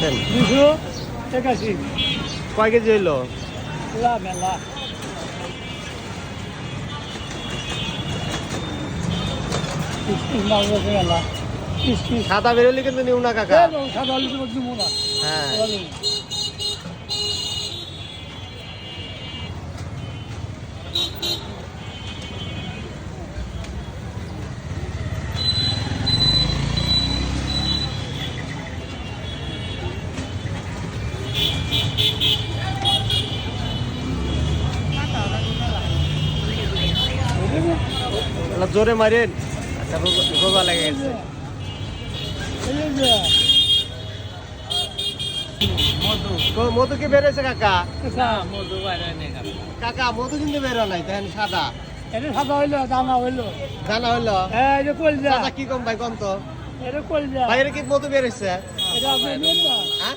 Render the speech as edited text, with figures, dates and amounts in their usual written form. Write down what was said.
281 কয় কেজি হইলো? মেলা মেলা সাদা বেরোলি কিন্তু নিউ না কাকা। হ্যাঁ জোরে মারেন। আচ্ছা রোগা লেগে গেছে। মধু কি বেরোছে কাকা? কাকা মধু কিন্তু বেরো নাই দেখেন সাদা। এটা সাদা হইলো দানা হইলো জানা হইলো কি কম ভাই কম তো এটা কলজা ভাই, এর কি মধু বেরোচ্ছে? এটা আপনি নিন না হ্যাঁ